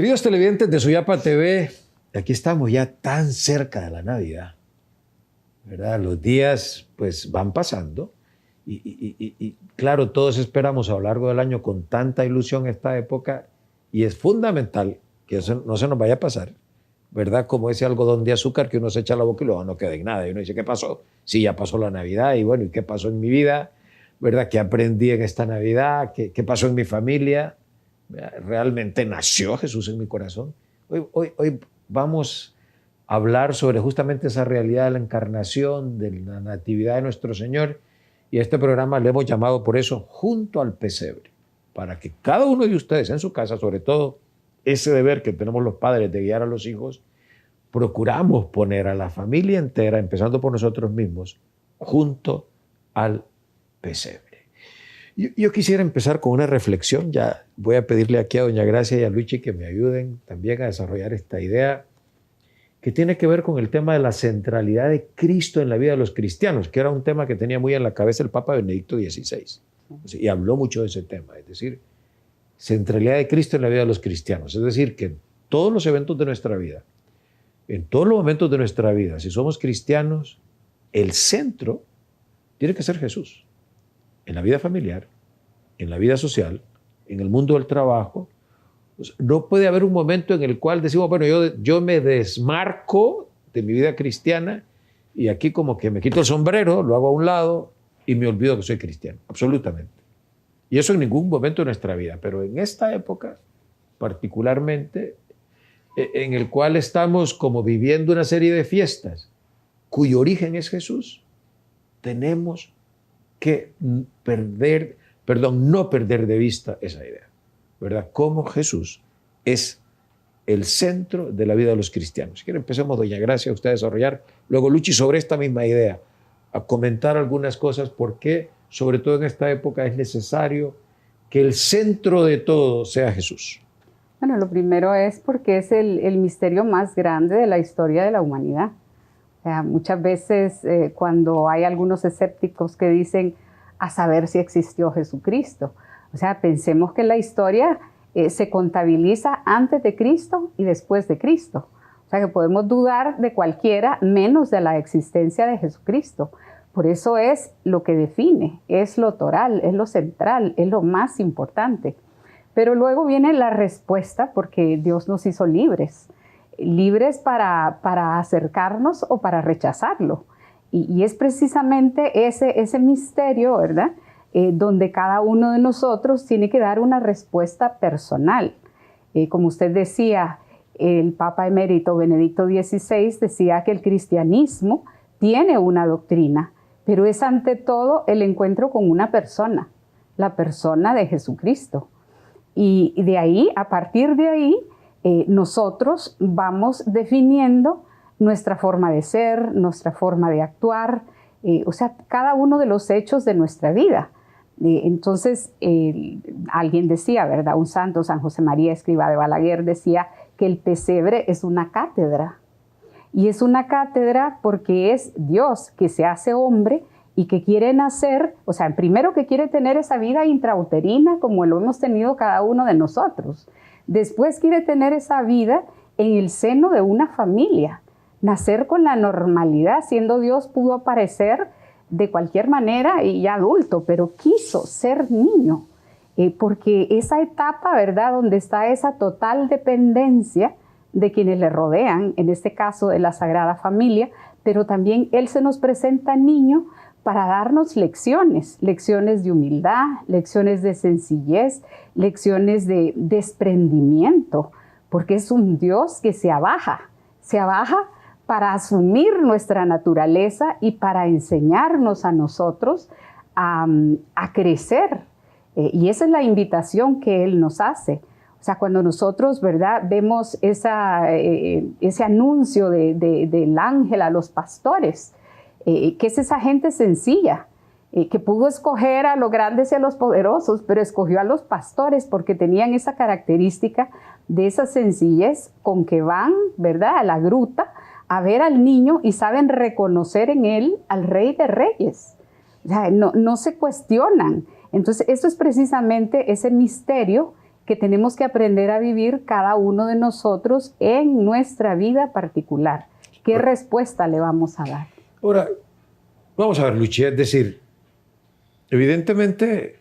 Queridos televidentes de Suyapa TV, aquí estamos ya tan cerca de la Navidad, ¿verdad? Los días pues van pasando y claro, todos esperamos a lo largo del año con tanta ilusión esta época y es fundamental que eso no se nos vaya a pasar, ¿verdad? Como ese algodón de azúcar que uno se echa a la boca y luego no queda en nada. Y uno dice, ¿qué pasó? Sí, ya pasó la Navidad y bueno, ¿y qué pasó en mi vida? ¿Verdad? ¿Qué aprendí en esta Navidad? ¿Qué pasó en mi familia? ¿Realmente nació Jesús en mi corazón? Hoy vamos a hablar sobre justamente esa realidad de la encarnación, de la natividad de nuestro Señor. Y a este programa le hemos llamado por eso Junto al Pesebre, para que cada uno de ustedes en su casa, sobre todo ese deber que tenemos los padres de guiar a los hijos, procuramos poner a la familia entera, empezando por nosotros mismos, junto al pesebre. Yo quisiera empezar con una reflexión. Ya voy a pedirle aquí a doña Gracia y a Luigi que me ayuden también a desarrollar esta idea que tiene que ver con el tema de la centralidad de Cristo en la vida de los cristianos, que era un tema que tenía muy en la cabeza el Papa Benedicto XVI. Y habló mucho de ese tema, es decir, centralidad de Cristo en la vida de los cristianos. Es decir, que en todos los eventos de nuestra vida, en todos los momentos de nuestra vida, si somos cristianos, el centro tiene que ser Jesús. En la vida familiar, en la vida social, en el mundo del trabajo. No puede haber un momento en el cual decimos, bueno, yo me desmarco de mi vida cristiana y aquí como que me quito el sombrero, lo hago a un lado y me olvido que soy cristiano. Absolutamente. Y eso en ningún momento de nuestra vida, pero en esta época particularmente, en el cual estamos como viviendo una serie de fiestas cuyo origen es Jesús, tenemos que no perder de vista esa idea, ¿verdad? Cómo Jesús es el centro de la vida de los cristianos. Si quieren, empecemos, doña Gracia, usted a desarrollar, luego Luchi, sobre esta misma idea, a comentar algunas cosas, porque sobre todo en esta época es necesario que el centro de todo sea Jesús. Bueno, lo primero es porque es el misterio más grande de la historia de la humanidad. O sea, muchas veces cuando hay algunos escépticos que dicen a saber si existió Jesucristo. O sea, pensemos que la historia se contabiliza antes de Cristo y después de Cristo. O sea, que podemos dudar de cualquiera menos de la existencia de Jesucristo. Por eso es lo que define, es lo toral, es lo central, es lo más importante. Pero luego viene la respuesta porque Dios nos hizo libres. Libres para acercarnos o para rechazarlo. Y es precisamente ese misterio, ¿verdad? Donde cada uno de nosotros tiene que dar una respuesta personal. Como usted decía, el Papa Emérito Benedicto XVI decía que el cristianismo tiene una doctrina, pero es ante todo el encuentro con una persona, la persona de Jesucristo. Y de ahí, a partir de ahí, nosotros vamos definiendo nuestra forma de ser, nuestra forma de actuar, o sea, cada uno de los hechos de nuestra vida. Entonces, alguien decía, ¿verdad? Un santo, San José María Escrivá de Balaguer, decía que el pesebre es una cátedra. Y es una cátedra porque es Dios que se hace hombre y que quiere nacer, o sea, primero que quiere tener esa vida intrauterina como lo hemos tenido cada uno de nosotros. Después quiere tener esa vida en el seno de una familia. Nacer con la normalidad, siendo Dios pudo aparecer de cualquier manera y ya adulto, pero quiso ser niño, porque esa etapa, ¿verdad?, donde está esa total dependencia de quienes le rodean, en este caso de la Sagrada Familia, pero también Él se nos presenta niño para darnos lecciones de humildad, lecciones de sencillez, lecciones de desprendimiento, porque es un Dios que se abaja para asumir nuestra naturaleza y para enseñarnos a nosotros a crecer. Y esa es la invitación que Él nos hace. O sea, cuando nosotros, ¿verdad?, vemos ese anuncio del ángel a los pastores, que es esa gente sencilla, que pudo escoger a los grandes y a los poderosos, pero escogió a los pastores porque tenían esa característica de esa sencillez con que van, ¿verdad?, a la gruta a ver al niño y saben reconocer en él al Rey de Reyes. O sea, no se cuestionan. Entonces, eso es precisamente ese misterio que tenemos que aprender a vivir cada uno de nosotros en nuestra vida particular. ¿Qué respuesta le vamos a dar? Ahora, vamos a ver, Luchi, es decir, evidentemente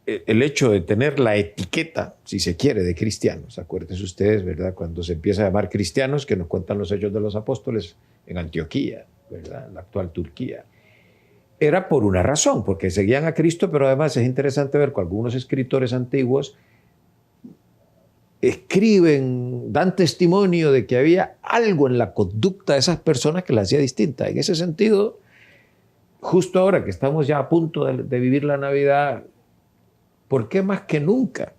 el hecho de tener la etiqueta, si se quiere, de cristianos, acuérdense ustedes, ¿verdad? Cuando se empieza a llamar cristianos, que nos cuentan los Hechos de los Apóstoles en Antioquía, ¿verdad? La actual Turquía. Era por una razón, porque seguían a Cristo, pero además es interesante ver que algunos escritores antiguos escriben, dan testimonio de que había algo en la conducta de esas personas que la hacía distinta. En ese sentido, justo ahora que estamos ya a punto de vivir la Navidad, ¿por qué más que nunca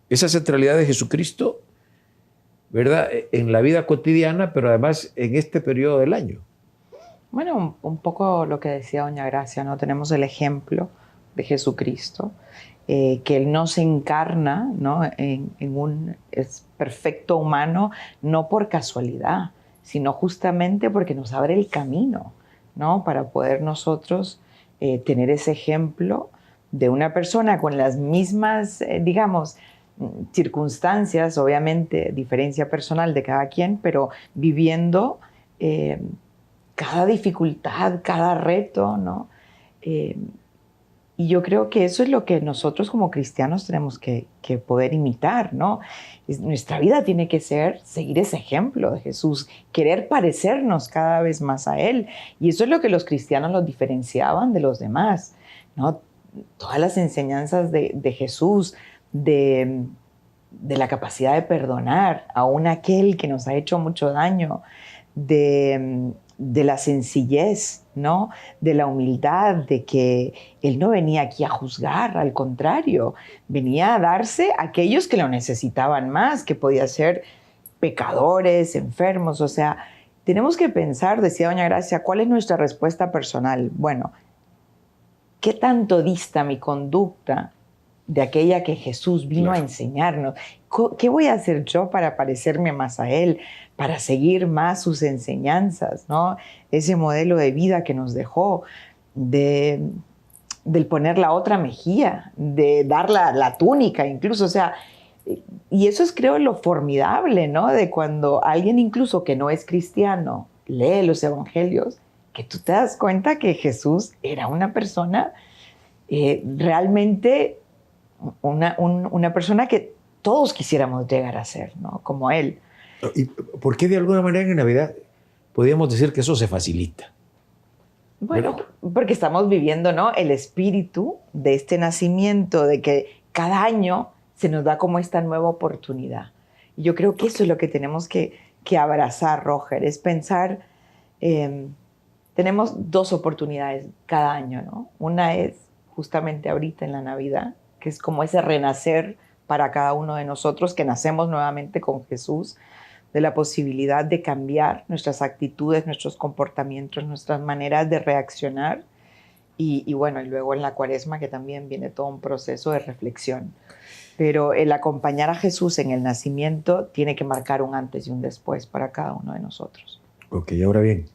esa centralidad de Jesucristo, ¿verdad?, en la vida cotidiana, pero además en este periodo del año? Bueno, un poco lo que decía doña Gracia, ¿no? Tenemos el ejemplo de Jesucristo, que Él no se encarna, ¿no?, es perfecto humano, no por casualidad, sino justamente porque nos abre el camino, ¿no?, para poder nosotros tener ese ejemplo de una persona con las mismas, digamos, circunstancias, obviamente, diferencia personal de cada quien, pero viviendo cada dificultad, cada reto, ¿no? Y yo creo que eso es lo que nosotros como cristianos tenemos que poder imitar, ¿no? Nuestra vida tiene que ser seguir ese ejemplo de Jesús, querer parecernos cada vez más a Él. Y eso es lo que los cristianos los diferenciaban de los demás, ¿no? Todas las enseñanzas de Jesús, de la capacidad de perdonar aún aquel que nos ha hecho mucho daño, de la sencillez, ¿no?, de la humildad, de que Él no venía aquí a juzgar, al contrario, venía a darse a aquellos que lo necesitaban más, que podían ser pecadores, enfermos. O sea, tenemos que pensar, decía doña Gracia, ¿cuál es nuestra respuesta personal? Bueno, ¿qué tanto dista mi conducta de aquella que Jesús vino a enseñarnos? ¿Qué voy a hacer yo para parecerme más a Él, para seguir más sus enseñanzas, ¿no? Ese modelo de vida que nos dejó, del poner la otra mejilla, de dar la túnica incluso, o sea, y eso es, creo, lo formidable, ¿no?, de cuando alguien incluso que no es cristiano lee los evangelios, que tú te das cuenta que Jesús era una persona realmente, una persona que todos quisiéramos llegar a ser, ¿no?, como Él. ¿Y por qué de alguna manera en Navidad podríamos decir que eso se facilita? Bueno, porque estamos viviendo, ¿no?, el espíritu de este nacimiento, de que cada año se nos da como esta nueva oportunidad. Y yo creo que eso es lo que tenemos que abrazar, Roger, es pensar, tenemos dos oportunidades cada año, ¿no? Una es justamente ahorita en la Navidad, que es como ese renacer para cada uno de nosotros, que nacemos nuevamente con Jesús, de la posibilidad de cambiar nuestras actitudes, nuestros comportamientos, nuestras maneras de reaccionar. Y bueno, y luego en la Cuaresma, que también viene todo un proceso de reflexión. Pero el acompañar a Jesús en el nacimiento tiene que marcar un antes y un después para cada uno de nosotros. Ok, ahora bien,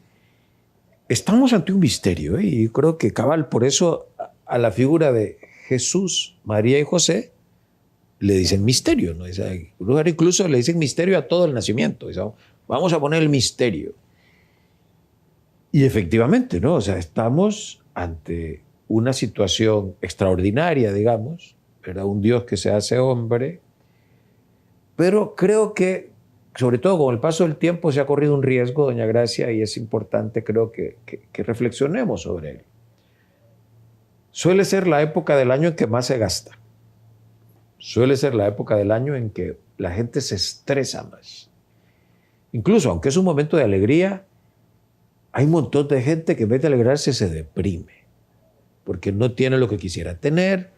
estamos ante un misterio, y yo creo que cabal, por eso a la figura de Jesús, María y José le dicen misterio, ¿no? Incluso le dicen misterio a todo el nacimiento. Vamos a poner el misterio. Y efectivamente, ¿no? O sea, estamos ante una situación extraordinaria, digamos, ¿verdad? Un Dios que se hace hombre, pero creo que, sobre todo con el paso del tiempo, se ha corrido un riesgo, doña Gracia, y es importante, creo, que reflexionemos sobre él. Suele ser la época del año en que más se gasta. Suele ser la época del año en que la gente se estresa más. Incluso, aunque es un momento de alegría, hay un montón de gente que en vez de alegrarse se deprime, porque no tiene lo que quisiera tener,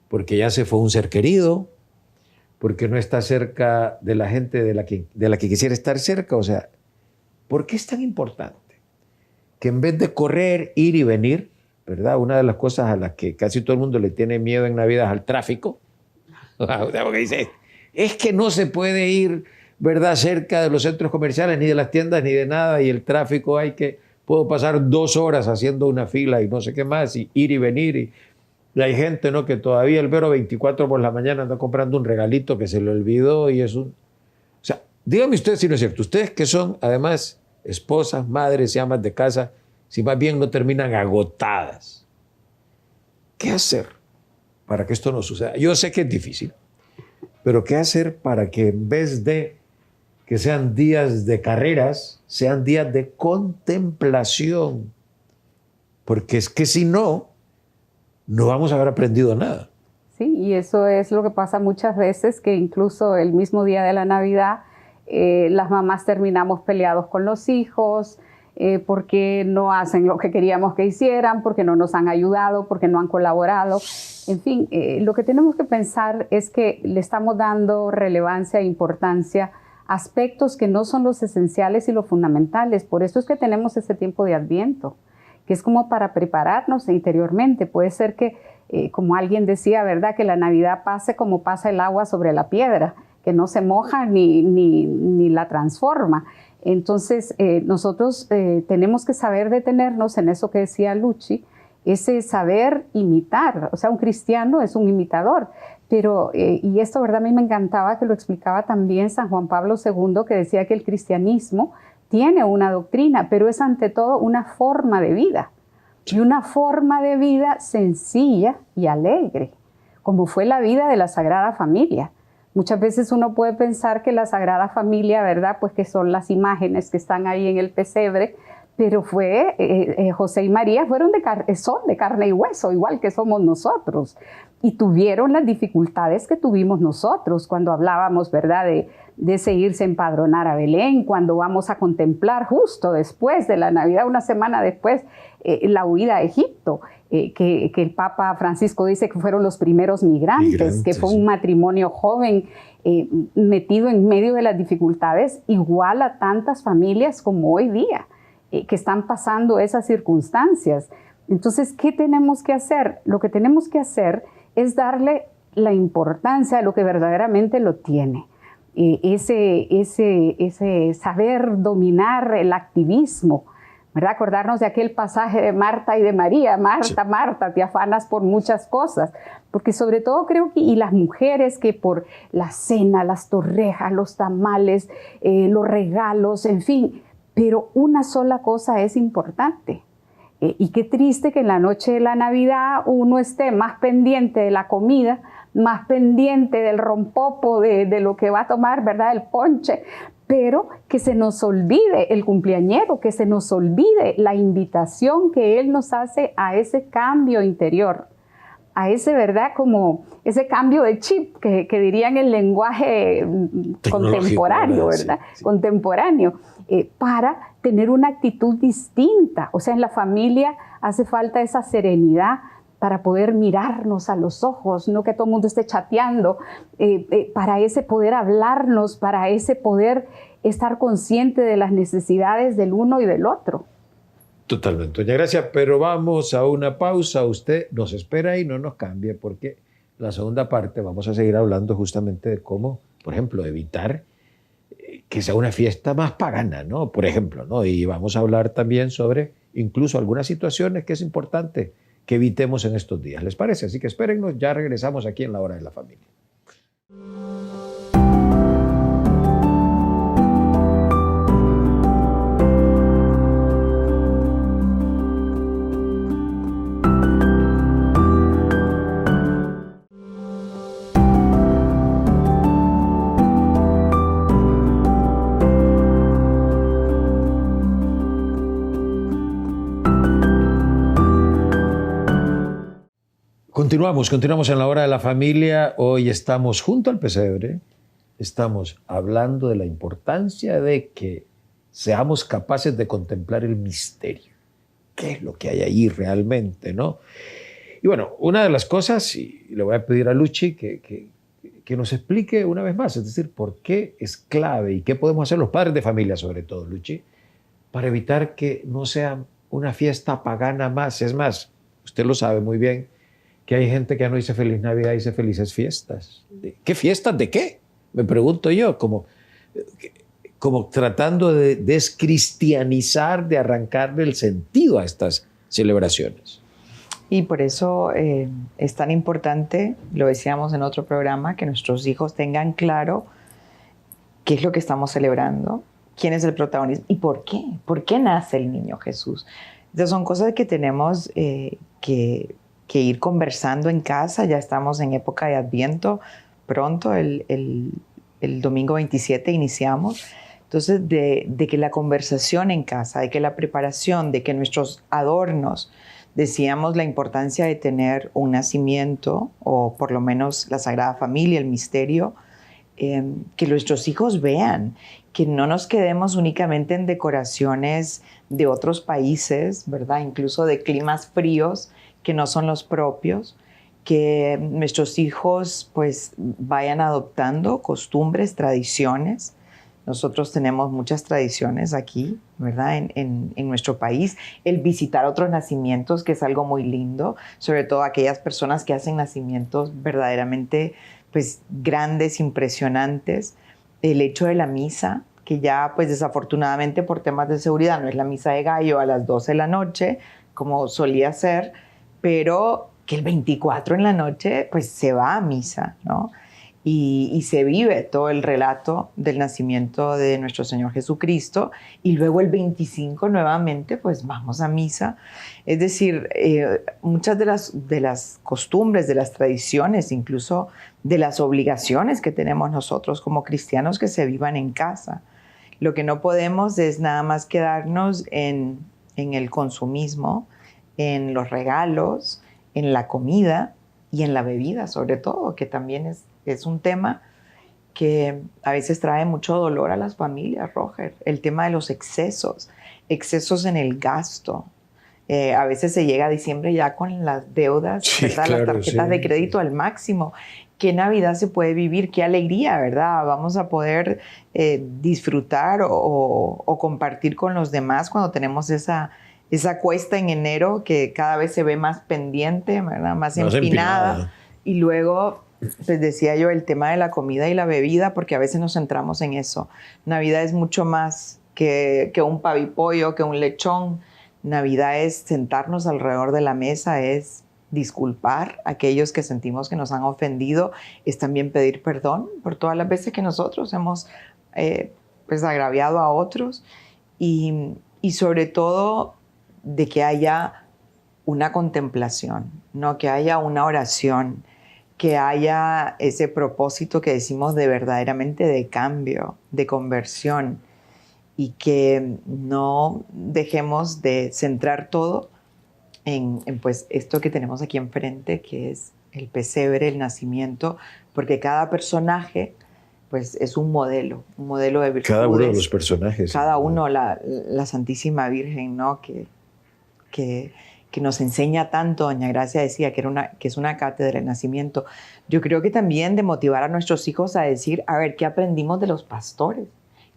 porque ya se fue un ser querido, porque no está cerca de la gente de la que quisiera estar cerca. O sea, ¿por qué es tan importante que en vez de correr, ir y venir, ¿verdad? Una de las cosas a las que casi todo el mundo le tiene miedo en Navidad es al tráfico. Porque dice, es que no se puede ir, ¿verdad?, cerca de los centros comerciales, ni de las tiendas, ni de nada, y el tráfico puedo pasar 2 horas haciendo una fila y no sé qué más, y ir y venir. hay gente, ¿no?, que todavía el Vero 24 por la mañana anda comprando un regalito que se le olvidó y es un... O sea, díganme ustedes si no es cierto. Ustedes que son, además, esposas, madres y amas de casa, si más bien no terminan agotadas. ¿Qué hacer para que esto no suceda? Yo sé que es difícil, pero ¿qué hacer para que en vez de que sean días de carreras, sean días de contemplación? Porque es que si no, no vamos a haber aprendido nada. Sí, y eso es lo que pasa muchas veces, que incluso el mismo día de la Navidad, las mamás terminamos peleados con los hijos, porque no hacen lo que queríamos que hicieran, porque no nos han ayudado, porque no han colaborado. En fin, lo que tenemos que pensar es que le estamos dando relevancia e importancia a aspectos que no son los esenciales y los fundamentales. Por eso es que tenemos este tiempo de Adviento, que es como para prepararnos interiormente. Puede ser que, como alguien decía, ¿verdad?, que la Navidad pase como pasa el agua sobre la piedra, que no se moja ni la transforma. Entonces, nosotros tenemos que saber detenernos en eso que decía Luchi, ese saber imitar. O sea, un cristiano es un imitador. Pero, y esto, ¿verdad?, a mí me encantaba que lo explicaba también San Juan Pablo II, que decía que el cristianismo tiene una doctrina, pero es ante todo una forma de vida. Y una forma de vida sencilla y alegre, como fue la vida de la Sagrada Familia. Muchas veces uno puede pensar que la Sagrada Familia, ¿verdad?, pues que son las imágenes que están ahí en el pesebre, pero José y María son de carne y hueso, igual que somos nosotros. Y tuvieron las dificultades que tuvimos nosotros cuando hablábamos, ¿verdad?, de ese irse a empadronar a Belén, cuando vamos a contemplar justo después de la Navidad, una semana después, la huida a Egipto, que el Papa Francisco dice que fueron los primeros migrantes, que fue un matrimonio joven metido en medio de las dificultades, igual a tantas familias como hoy día, que están pasando esas circunstancias. Entonces, ¿qué tenemos que hacer? Lo que tenemos que hacer es darle la importancia a lo que verdaderamente lo tiene. Ese saber dominar el activismo, ¿verdad? Acordarnos de aquel pasaje de Marta y de María. Marta, Marta, te afanas por muchas cosas. Porque sobre todo creo que, y las mujeres que por la cena, las torrejas, los tamales, los regalos, en fin, pero una sola cosa es importante. Y qué triste que en la noche de la Navidad uno esté más pendiente de la comida, más pendiente del rompopo, de lo que va a tomar, ¿verdad?, el ponche, pero que se nos olvide el cumpleañero, que se nos olvide la invitación que él nos hace a ese cambio interior, a ese, ¿verdad?, como ese cambio de chip que dirían en el lenguaje contemporáneo, ¿verdad? Sí. Contemporáneo, para tener una actitud distinta. O sea, en la familia hace falta esa serenidad para poder mirarnos a los ojos, no que todo el mundo esté chateando, para ese poder hablarnos, para ese poder estar consciente de las necesidades del uno y del otro. Totalmente, doña Gracia, pero vamos a una pausa. Usted nos espera y no nos cambie, porque la segunda parte vamos a seguir hablando justamente de cómo, por ejemplo, evitar que sea una fiesta más pagana, ¿no? Por ejemplo, ¿no? Y vamos a hablar también sobre incluso algunas situaciones que es importante que evitemos en estos días. ¿Les parece? Así que espérennos, ya regresamos aquí en La Hora de la Familia. Continuamos en La Hora de la Familia. Hoy estamos junto al pesebre, estamos hablando de la importancia de que seamos capaces de contemplar el misterio. ¿Qué es lo que hay ahí realmente, no? Y bueno, una de las cosas, y le voy a pedir a Luchi que nos explique una vez más, es decir, por qué es clave y qué podemos hacer los padres de familia, sobre todo, Luchi, para evitar que no sea una fiesta pagana más. Es más, usted lo sabe muy bien, que hay gente que ya no dice Feliz Navidad, dice Felices Fiestas. ¿Qué fiestas de qué? Me pregunto yo, como tratando de descristianizar, de arrancarle el sentido a estas celebraciones. Y por eso es tan importante, lo decíamos en otro programa, que nuestros hijos tengan claro qué es lo que estamos celebrando, quién es el protagonista y por qué. ¿Por qué nace el niño Jesús? Entonces son cosas que tenemos que ir conversando en casa. Ya estamos en época de Adviento. Pronto, el domingo 27 iniciamos. Entonces, de que la conversación en casa, de que la preparación, de que nuestros adornos, decíamos la importancia de tener un nacimiento, o por lo menos la Sagrada Familia, el misterio, que nuestros hijos vean, que no nos quedemos únicamente en decoraciones de otros países, ¿verdad? Incluso de climas fríos que no son los propios, que nuestros hijos pues vayan adoptando costumbres, tradiciones. Nosotros tenemos muchas tradiciones aquí, ¿verdad? En nuestro país. El visitar otros nacimientos, que es algo muy lindo, sobre todo aquellas personas que hacen nacimientos verdaderamente pues, grandes, impresionantes. El hecho de la misa, que ya pues desafortunadamente por temas de seguridad no es la misa de gallo a las 12 de la noche, como solía ser, pero que el 24 en la noche pues se va a misa, ¿no? Y se vive todo el relato del nacimiento de nuestro Señor Jesucristo, y luego el 25 nuevamente pues vamos a misa. Es decir, muchas de las costumbres, de las tradiciones, incluso de las obligaciones que tenemos nosotros como cristianos, que se vivan en casa. Lo que no podemos es nada más quedarnos en el consumismo, en los regalos, en la comida y en la bebida, sobre todo, que también es un tema que a veces trae mucho dolor a las familias, Roger. El tema de los excesos en el gasto. A veces se llega a diciembre ya con las deudas, sí, ¿verdad? Claro, las tarjetas de crédito al máximo. ¿Qué Navidad se puede vivir? ¿Qué alegría, verdad? Vamos a poder disfrutar o compartir con los demás cuando tenemos esa cuesta en enero que cada vez se ve más pendiente, ¿verdad? Más empinada. Y luego, pues decía yo, el tema de la comida y la bebida, porque a veces nos centramos en eso. Navidad es mucho más que un pavipollo, que un lechón. Navidad es sentarnos alrededor de la mesa, es disculpar a aquellos que sentimos que nos han ofendido, es también pedir perdón por todas las veces que nosotros hemos pues agraviado a otros, y sobre todo de que haya una contemplación, ¿no? Que haya una oración, que haya ese propósito que decimos de verdaderamente de cambio, de conversión, y que no dejemos de centrar todo en pues esto que tenemos aquí enfrente, que es el pesebre, el nacimiento, porque cada personaje pues es un modelo de virtudes. Cada uno de los personajes. Cada uno, la Santísima Virgen, ¿no? Que nos enseña tanto. Doña Gracia decía que es una cátedra del nacimiento. Yo creo que también de motivar a nuestros hijos a decir, a ver, ¿qué aprendimos de los pastores?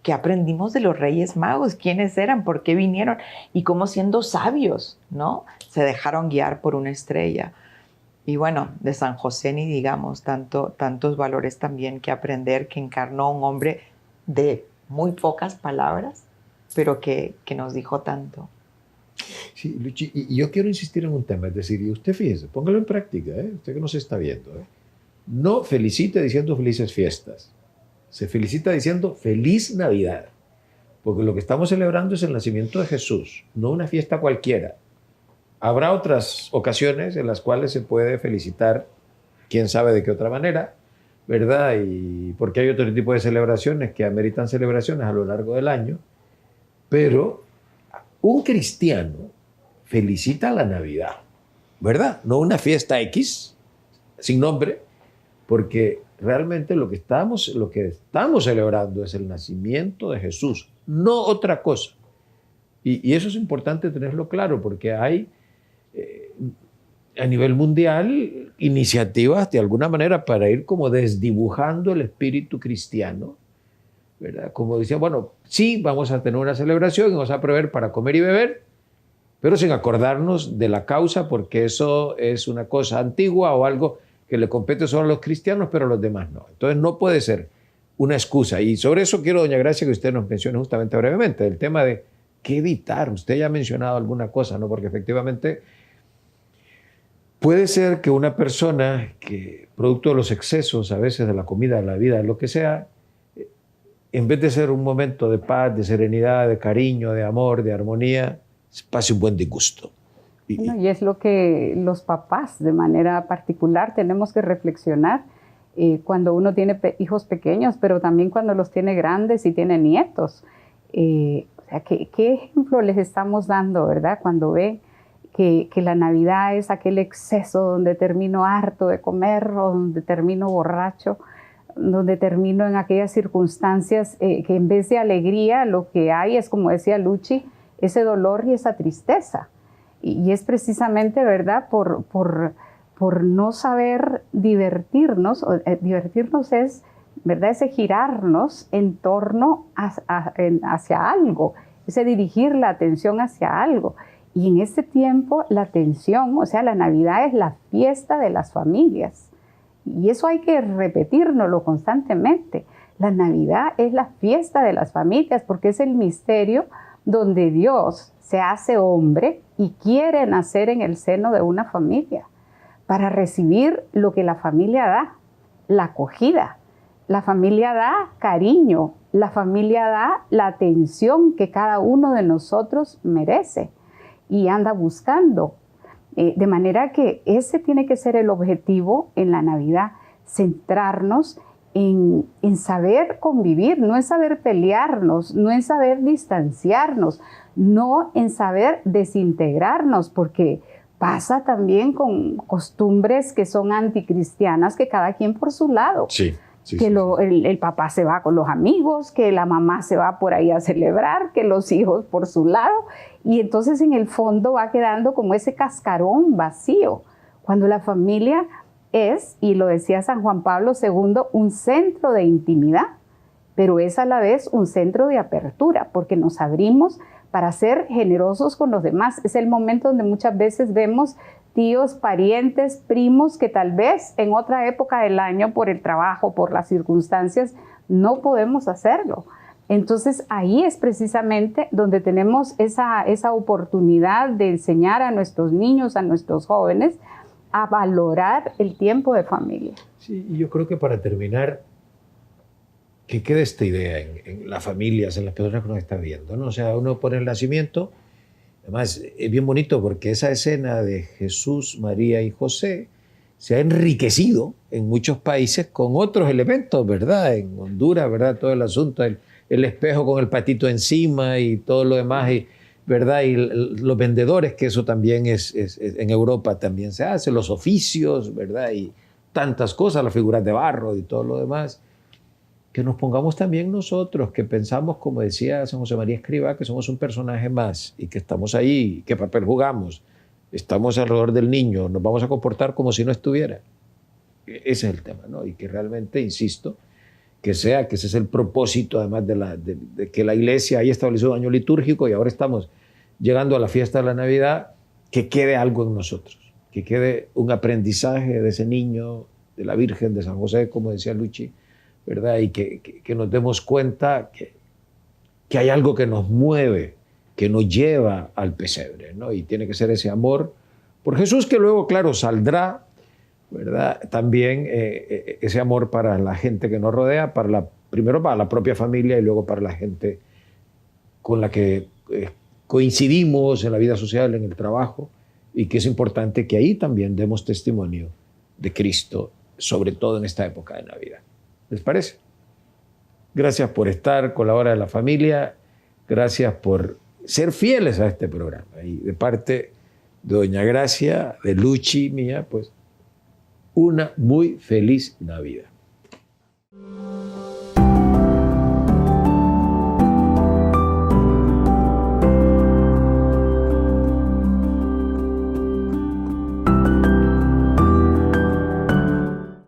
¿Qué aprendimos de los Reyes Magos? ¿Quiénes eran? ¿Por qué vinieron? Y cómo, siendo sabios, ¿no?, se dejaron guiar por una estrella. Y bueno, de San José ni digamos, tantos valores también que aprender, que encarnó un hombre de muy pocas palabras, pero que nos dijo tanto. Sí, Luchi, y yo quiero insistir en un tema, es decir, y usted fíjese, póngalo en práctica, usted que nos está viendo, no felicite diciendo felices fiestas, se felicita diciendo feliz Navidad, porque lo que estamos celebrando es el nacimiento de Jesús, no una fiesta cualquiera. Habrá otras ocasiones en las cuales se puede felicitar, quién sabe de qué otra manera, ¿verdad? Y porque hay otro tipo de celebraciones que ameritan celebraciones a lo largo del año, pero un cristiano felicita la Navidad, ¿verdad? No una fiesta X, sin nombre, porque realmente lo que estamos celebrando es el nacimiento de Jesús, no otra cosa. Y eso es importante tenerlo claro, porque hay a nivel mundial iniciativas de alguna manera para ir como desdibujando el espíritu cristiano, ¿verdad? Como decía, bueno, sí, vamos a tener una celebración y vamos a prever para comer y beber, pero sin acordarnos de la causa, porque eso es una cosa antigua o algo que le compete solo a los cristianos, pero a los demás no. Entonces no puede ser una excusa. Y sobre eso quiero, doña Gracia, que usted nos mencione justamente brevemente, el tema de qué evitar. Usted ya ha mencionado alguna cosa, ¿no? Porque efectivamente Puede ser que una persona que, producto de los excesos a veces de la comida, de la vida, de lo que sea, en vez de ser un momento de paz, de serenidad, de cariño, de amor, de armonía, pase un buen disgusto. Y es lo que los papás de manera particular tenemos que reflexionar cuando uno tiene hijos pequeños, pero también cuando los tiene grandes y tiene nietos. O sea, ¿qué ejemplo les estamos dando, verdad? Cuando ven que la Navidad es aquel exceso donde termino harto de comer o donde termino borracho, donde termino en aquellas circunstancias que en vez de alegría lo que hay es, como decía Luchi, ese dolor y esa tristeza. Y es precisamente, ¿verdad?, por no saber divertirnos. Divertirnos es, ¿verdad?, ese girarnos en torno hacia algo, ese dirigir la atención hacia algo. Y en este tiempo la atención, o sea, la Navidad es la fiesta de las familias. Y eso hay que repetírnoslo constantemente. La Navidad es la fiesta de las familias porque es el misterio donde Dios se hace hombre y quiere nacer en el seno de una familia para recibir lo que la familia da, la acogida. La familia da cariño, la familia da la atención que cada uno de nosotros merece y anda buscando. De manera que ese tiene que ser el objetivo en la Navidad, centrarnos en saber convivir, no en saber pelearnos, no en saber distanciarnos, no en saber desintegrarnos, porque pasa también con costumbres que son anticristianas, que cada quien por su lado. Sí. El papá se va con los amigos, que la mamá se va por ahí a celebrar, que los hijos por su lado, y entonces en el fondo va quedando como ese cascarón vacío, cuando la familia es, y lo decía San Juan Pablo II, un centro de intimidad, pero es a la vez un centro de apertura, porque nos abrimos para ser generosos con los demás. Es el momento donde muchas veces vemos tíos, parientes, primos que tal vez en otra época del año por el trabajo, por las circunstancias, no podemos hacerlo. Entonces ahí es precisamente donde tenemos esa oportunidad de enseñar a nuestros niños, a nuestros jóvenes, a valorar el tiempo de familia. Sí, y yo creo que para terminar, que quede esta idea en las familias, en las personas que nos están viendo, ¿no? O sea, uno pone el nacimiento. Además, es bien bonito porque esa escena de Jesús, María y José se ha enriquecido en muchos países con otros elementos, ¿verdad? En Honduras, ¿verdad? Todo el asunto, el espejo con el patito encima y todo lo demás, ¿verdad? Y los vendedores, que eso también es en Europa también se hace, los oficios, ¿verdad? Y tantas cosas, las figuras de barro y todo lo demás. Que nos pongamos también nosotros, que pensamos, como decía San José María Escrivá, que somos un personaje más y que estamos ahí, qué papel jugamos, estamos alrededor del niño, nos vamos a comportar como si no estuviera. Ese es el tema, ¿no? Y que realmente, insisto, que ese es el propósito, además de que la Iglesia haya establecido un año litúrgico y ahora estamos llegando a la fiesta de la Navidad, que quede algo en nosotros, que quede un aprendizaje de ese niño, de la Virgen, de San José, como decía Luchi, ¿verdad? Y que nos demos cuenta que hay algo que nos mueve, que nos lleva al pesebre, ¿no? Y tiene que ser ese amor por Jesús, que luego, claro, saldrá, ¿verdad? También ese amor para la gente que nos rodea, primero para la propia familia y luego para la gente con la que coincidimos en la vida social, en el trabajo, y que es importante que ahí también demos testimonio de Cristo, sobre todo en esta época de Navidad. ¿Les parece? Gracias por estar con la Hora de la Familia. Gracias por ser fieles a este programa. Y de parte de doña Gracia, de Luchi, mía, pues una muy feliz Navidad.